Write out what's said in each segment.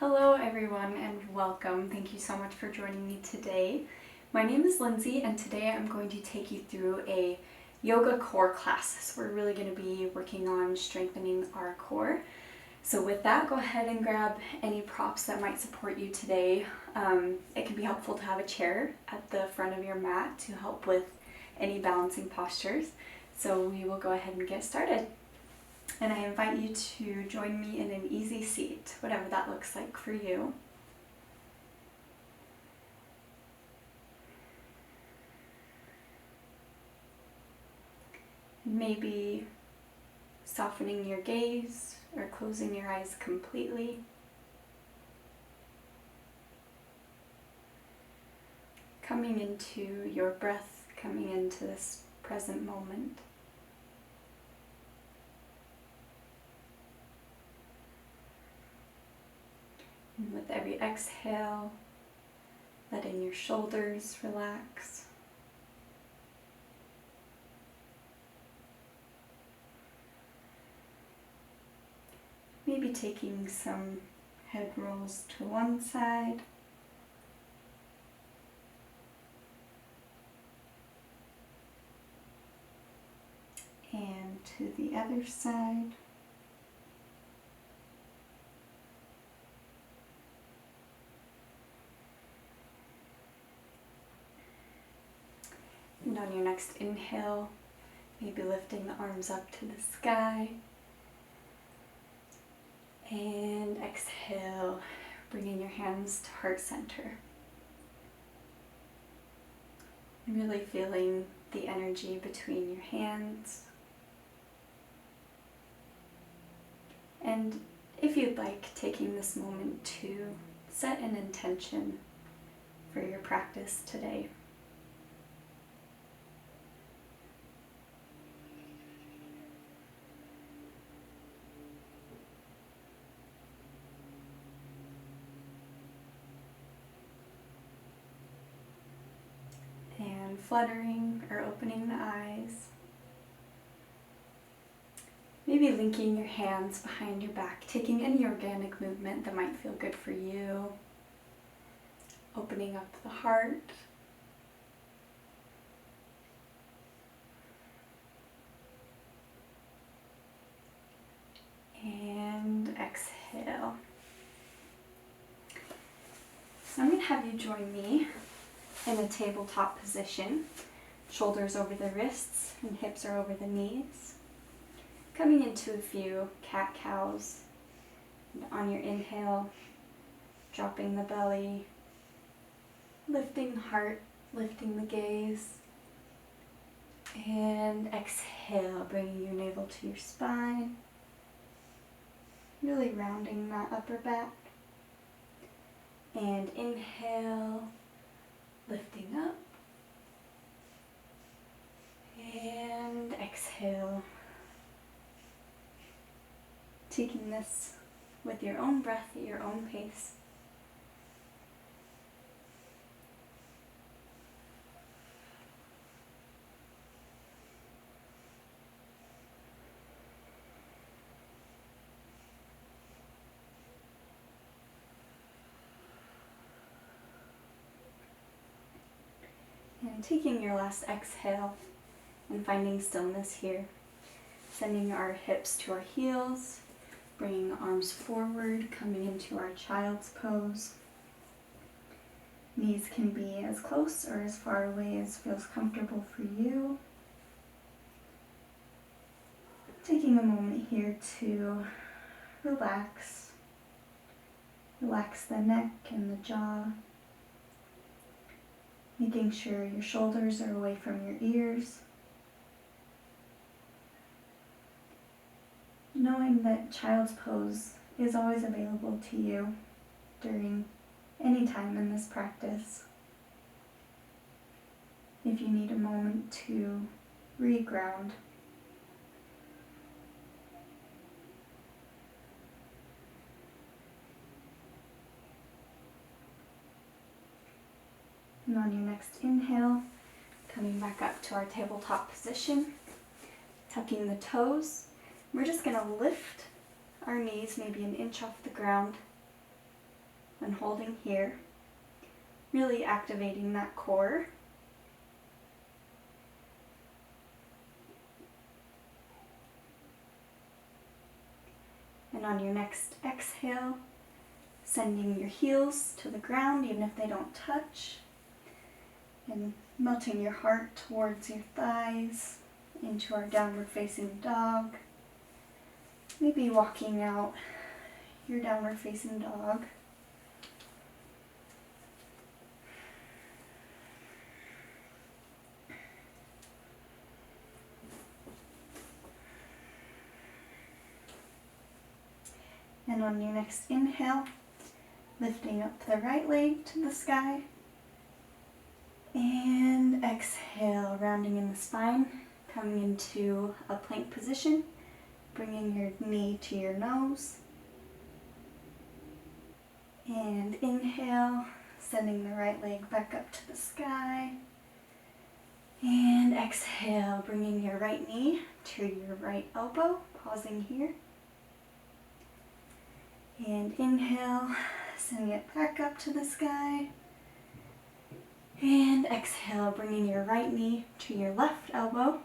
Hello everyone and welcome. Thank you so much for joining me today. My name is Lindsay and today I'm going to take you through a yoga core class. So we're really going to be working on strengthening our core. So with that, go ahead and grab any props that might support you today. It can be helpful to have a chair at the front of your mat to help with any balancing postures. So we will go ahead and get started. And I invite you to join me in an easy seat, whatever that looks like for you. Maybe softening your gaze or closing your eyes completely. Coming into your breath, coming into this present moment. And with every exhale, letting your shoulders relax. Maybe taking some head rolls to one side. And to the other side. And on your next inhale, maybe lifting the arms up to the sky. And exhale, bringing your hands to heart center. And really feeling the energy between your hands. And if you'd like, taking this moment to set an intention for your practice today. And fluttering or opening the eyes. Maybe linking your hands behind your back, taking any organic movement that might feel good for you. Opening up the heart. And exhale. So I'm going to have you join me in a tabletop position. Shoulders over the wrists and hips are over the knees. Coming into a few cat-cows. On your inhale, dropping the belly, lifting the heart, lifting the gaze. And exhale, bringing your navel to your spine. Really rounding that upper back. And inhale, lifting up. And exhale. Taking this with your own breath at your own pace. And taking your last exhale and finding stillness here. Sending our hips to our heels. Bringing the arms forward, coming into our child's pose. Knees can be as close or as far away as feels comfortable for you. Taking a moment here to relax. Relax the neck and the jaw. Making sure your shoulders are away from your ears. Knowing that child's pose is always available to you during any time in this practice. If you need a moment to reground. And on your next inhale, coming back up to our tabletop position, tucking the toes. We're just going to lift our knees maybe an inch off the ground and holding here, really activating that core. And on your next exhale, sending your heels to the ground even if they don't touch, and melting your heart towards your thighs into our downward facing dog. Maybe walking out your downward facing dog. And on your next inhale, lifting up the right leg to the sky. And exhale, rounding in the spine, coming into a plank position, bringing your knee to your nose. And inhale, sending the right leg back up to the sky. And exhale, bringing your right knee to your right elbow, pausing here. And inhale, sending it back up to the sky. And exhale, bringing your right knee to your left elbow.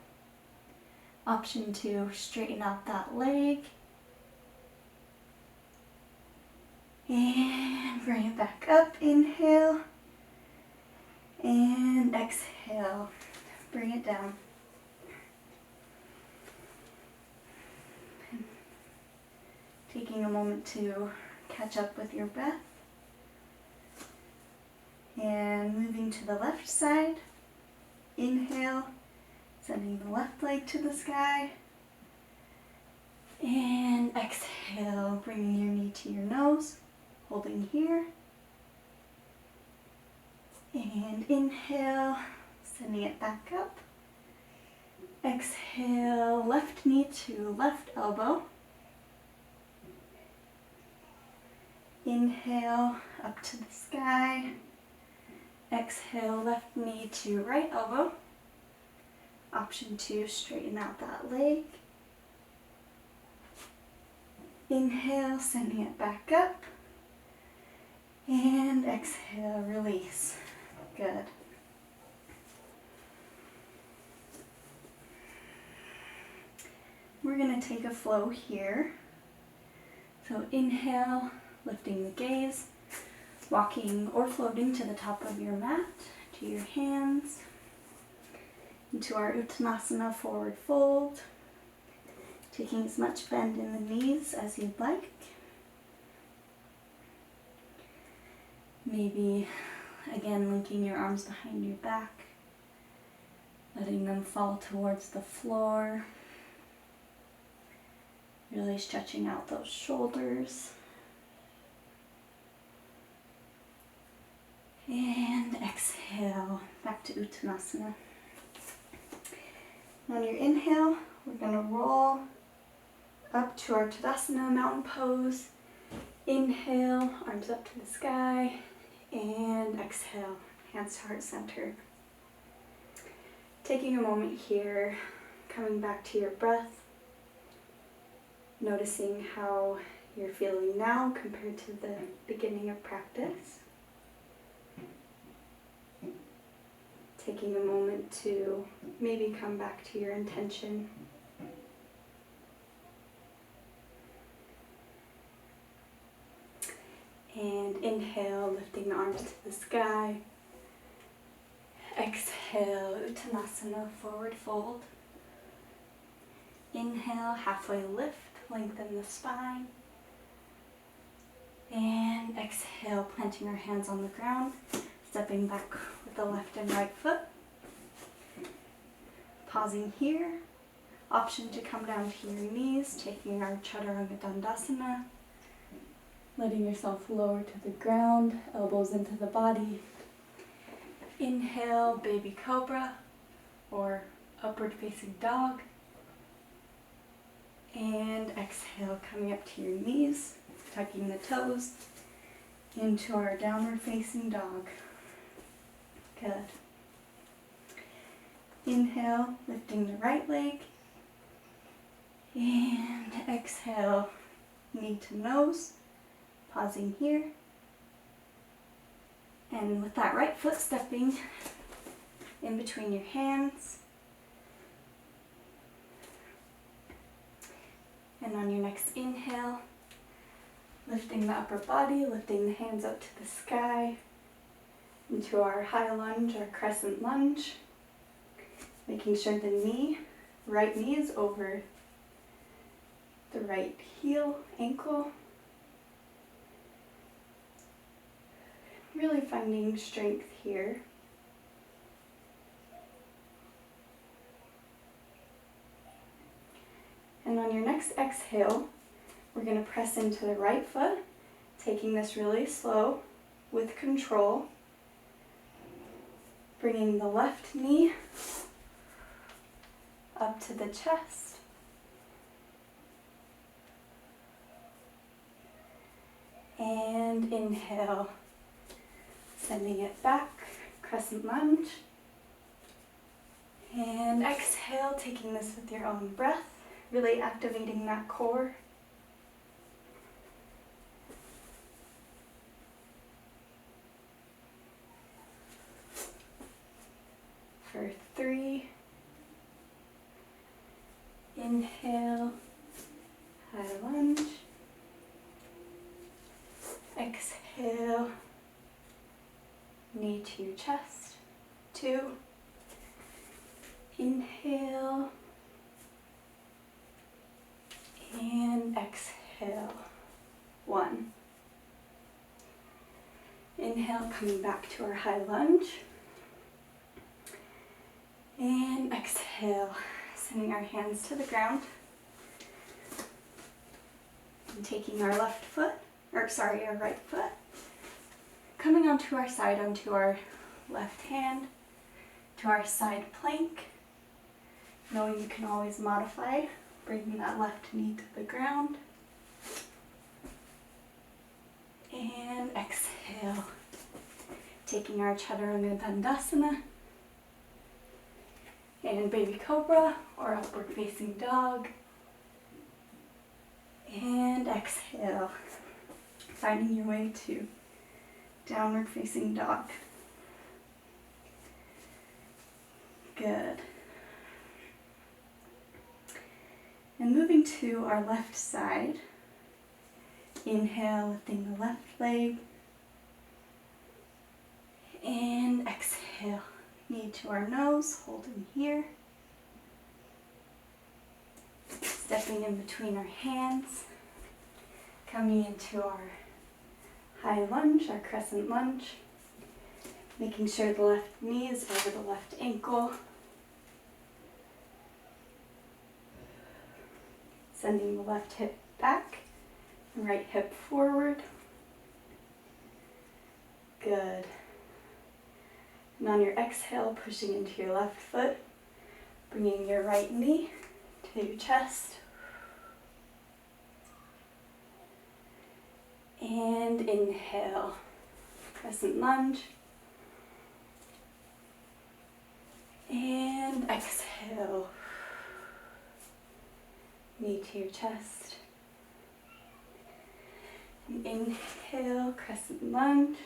Option to straighten out that leg. And bring it back up, inhale. And exhale, bring it down. Taking a moment to catch up with your breath. And moving to the left side. Inhale, sending the left leg to the sky. And exhale, bringing your knee to your nose, holding here. And inhale, sending it back up. Exhale, left knee to left elbow. Inhale, up to the sky. Exhale, left knee to right elbow. Option to straighten out that leg. Inhale, sending it back up. And exhale, release. Good. We're going to take a flow here. So inhale, lifting the gaze, walking or floating to the top of your mat, to your hands, into our Uttanasana forward fold, taking as much bend in the knees as you'd like. Maybe again linking your arms behind your back, letting them fall towards the floor, really stretching out those shoulders. And exhale, back to Uttanasana. On your inhale, we're going to roll up to our Tadasana mountain pose. Inhale, arms up to the sky, and exhale, hands to heart center. Taking a moment here, coming back to your breath, noticing how you're feeling now compared to the beginning of practice. Taking a moment to maybe come back to your intention. And inhale, lifting the arms to the sky. Exhale, Uttanasana, forward fold. Inhale, halfway lift, lengthen the spine. And exhale, planting our hands on the ground, stepping back with the left and right foot. Pausing here. Option to come down to your knees, taking our Chaturanga Dandasana. Letting yourself lower to the ground, elbows into the body. Inhale, baby cobra or upward facing dog. And exhale, coming up to your knees, tucking the toes into our downward facing dog. Good. Inhale, lifting the right leg. And exhale, knee to nose. Pausing here. And with that right foot stepping in between your hands. And on your next inhale, lifting the upper body, lifting the hands up to the sky, into our high lunge, our crescent lunge. Making sure the right knee is over the right heel, ankle. Really finding strength here. And on your next exhale, we're going to press into the right foot, taking this really slow with control. Bringing the left knee up to the chest. And inhale, sending it back, crescent lunge. And exhale, taking this with your own breath, really activating that core. For 3, inhale, high lunge, exhale, knee to your chest, 2, inhale, and exhale, 1. Inhale, coming back to our high lunge. And exhale, sending our hands to the ground. And taking our right foot, coming onto our side, onto our left hand, to our side plank. Knowing you can always modify, bringing that left knee to the ground. And exhale, taking our Chaturanga Dandasana. And baby cobra or upward facing dog. And exhale, finding your way to downward facing dog. Good. And moving to our left side. Inhale, lifting the left leg. And exhale. Knee to our nose, holding here. Stepping in between our hands. Coming into our high lunge, our crescent lunge. Making sure the left knee is over the left ankle. Sending the left hip back, and right hip forward. Good. And on your exhale, pushing into your left foot, bringing your right knee to your chest. And inhale, crescent lunge. And exhale, knee to your chest. And inhale, crescent lunge.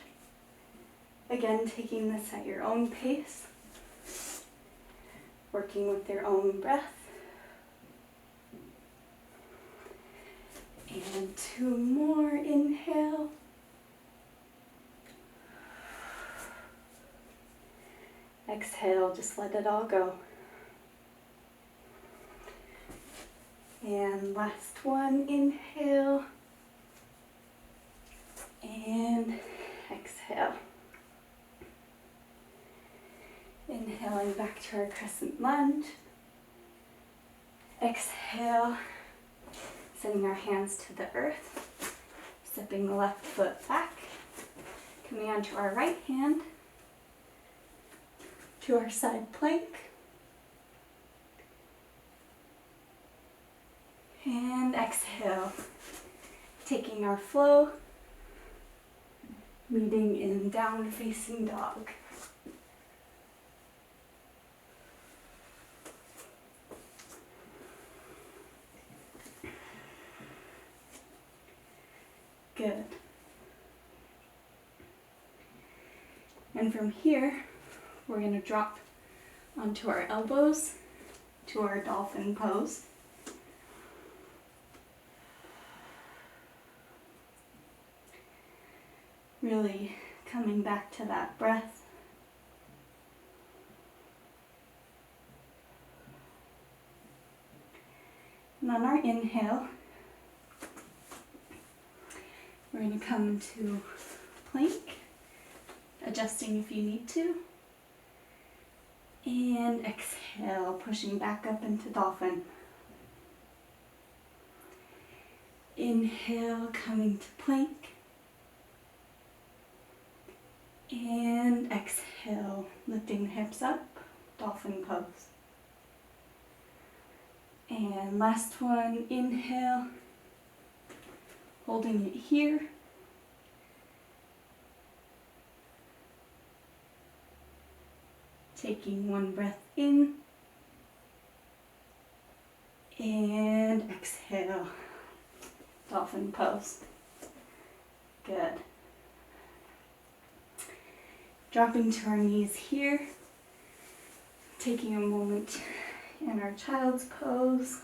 Again, taking this at your own pace, working with your own breath. And 2 more, inhale. Exhale, just let it all go. And last one, inhale. And exhale. Inhaling back to our crescent lunge. Exhale, sending our hands to the earth. Stepping the left foot back. Coming onto our right hand. To our side plank. And exhale. Taking our flow. Meeting in downward facing dog. Good. And from here, we're going to drop onto our elbows to our dolphin pose. Really coming back to that breath. And on our inhale, we're going to come to plank, adjusting if you need to. And exhale, pushing back up into dolphin. Inhale, coming to plank. And exhale, lifting the hips up, dolphin pose. And last one, inhale, holding it here. Taking one breath in. And exhale, dolphin pose. Good. Dropping to our knees here, taking a moment in our child's pose.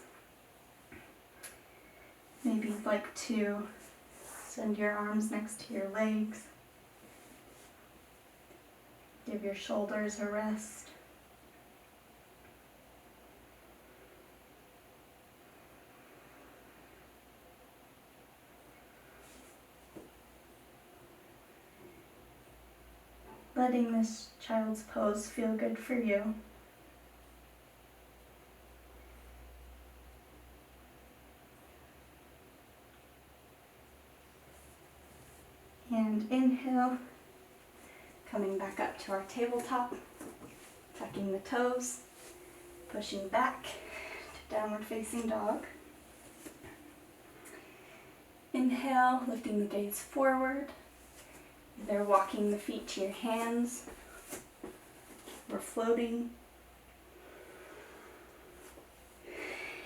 Maybe you'd like to send your arms next to your legs. Give your shoulders a rest. Letting this child's pose feel good for you. And inhale, coming back up to our tabletop, tucking the toes, pushing back to downward facing dog. Inhale, lifting the gaze forward. Either walking the feet to your hands or floating.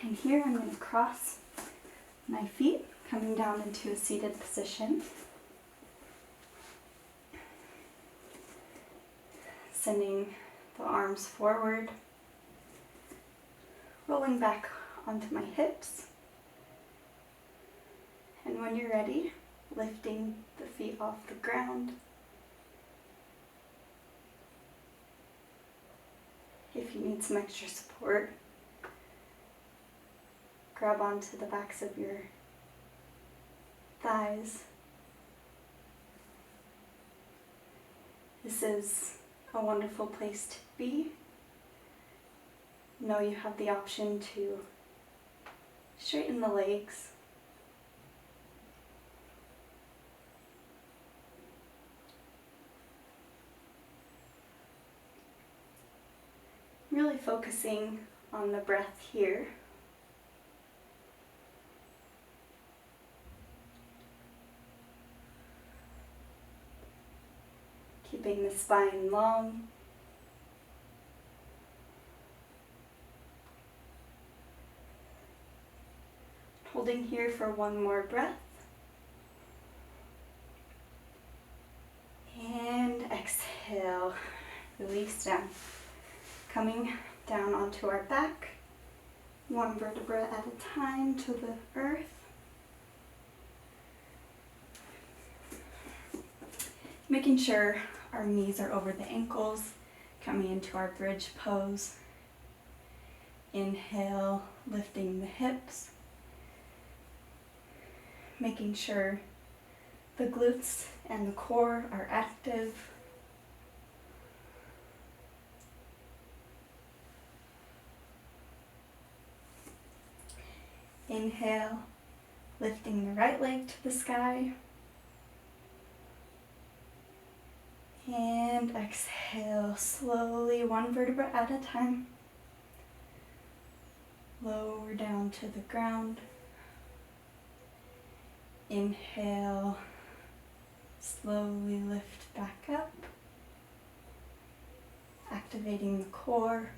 And here I'm going to cross my feet, coming down into a seated position. Sending the arms forward, rolling back onto my hips. And when you're ready, lifting the feet off the ground. If you need some extra support, grab onto the backs of your thighs. This is a wonderful place to be. Know you have the option to straighten the legs. Really focusing on the breath here. Keeping the spine long. Holding here for one more breath. And exhale, release down. Coming down onto our back, one vertebra at a time to the earth. Making sure our knees are over the ankles, coming into our bridge pose. Inhale, lifting the hips. Making sure the glutes and the core are active. Inhale, lifting the right leg to the sky. And exhale, slowly, one vertebra at a time. Lower down to the ground. Inhale, slowly lift back up. Activating the core.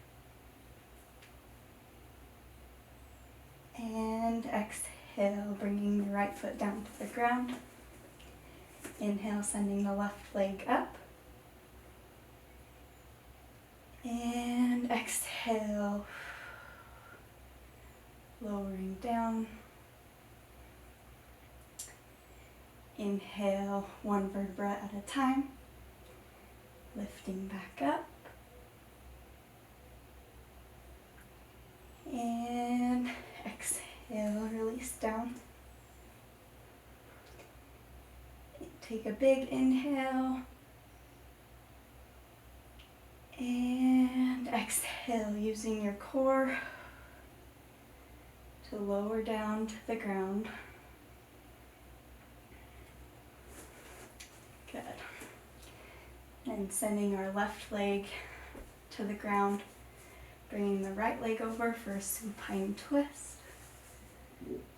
And exhale, bringing the right foot down to the ground. Inhale, sending the left leg up. And exhale, lowering down. Inhale, one vertebra at a time, lifting back up. And exhale, release down. Take a big inhale. And exhale, using your core to lower down to the ground. Good. And sending our left leg to the ground, bringing the right leg over for a supine twist.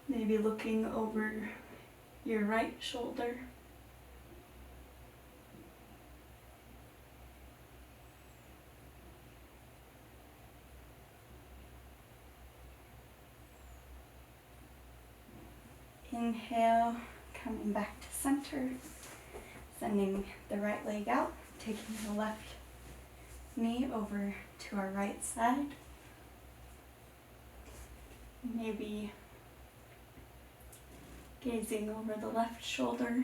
Maybe looking over your right shoulder. Inhale, coming back to center, sending the right leg out, taking the left knee over to our right side. Maybe gazing over the left shoulder.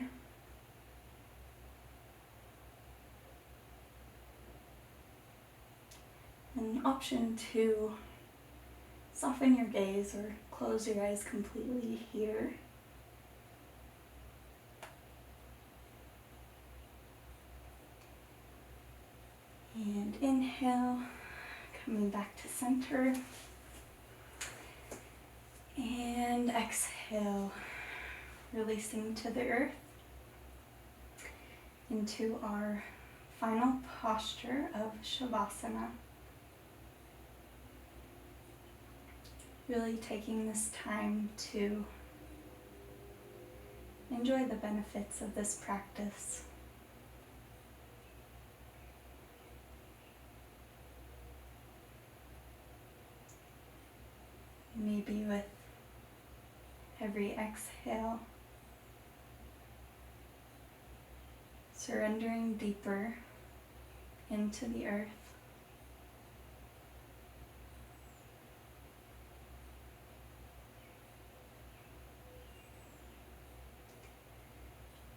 An option to soften your gaze or close your eyes completely here. And inhale, coming back to center. And exhale, releasing to the earth into our final posture of Shavasana. Really taking this time to enjoy the benefits of this practice. Maybe with every exhale, surrendering deeper into the earth.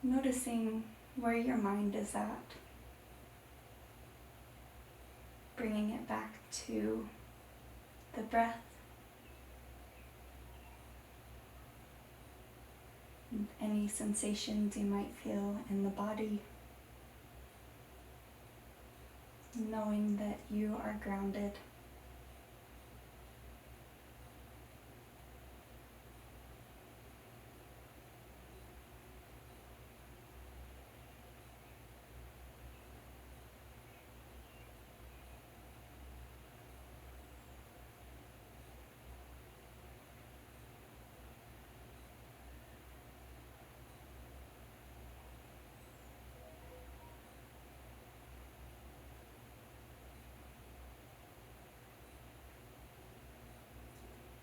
Noticing where your mind is at, bringing it back to the breath. Any sensations you might feel in the body, knowing that you are grounded.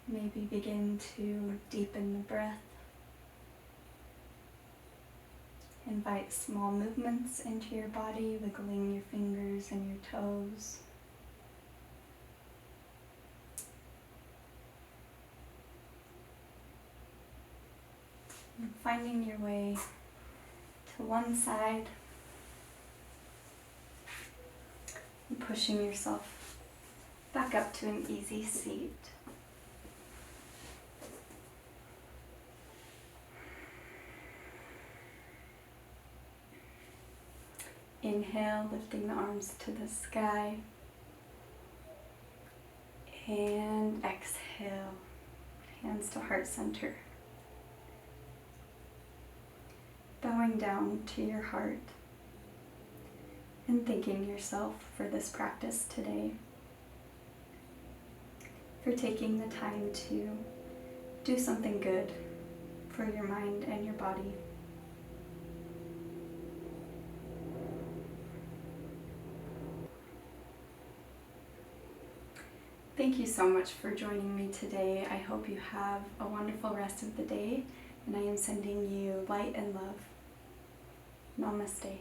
Maybe begin to deepen the breath. Invite small movements into your body, wiggling your fingers and your toes. And finding your way to one side and pushing yourself back up to an easy seat. Inhale, lifting the arms to the sky. And exhale, hands to heart center. Bowing down to your heart and thanking yourself for this practice today. For taking the time to do something good for your mind and your body. Thank you so much for joining me today. I hope you have a wonderful rest of the day, and I am sending you light and love. Namaste.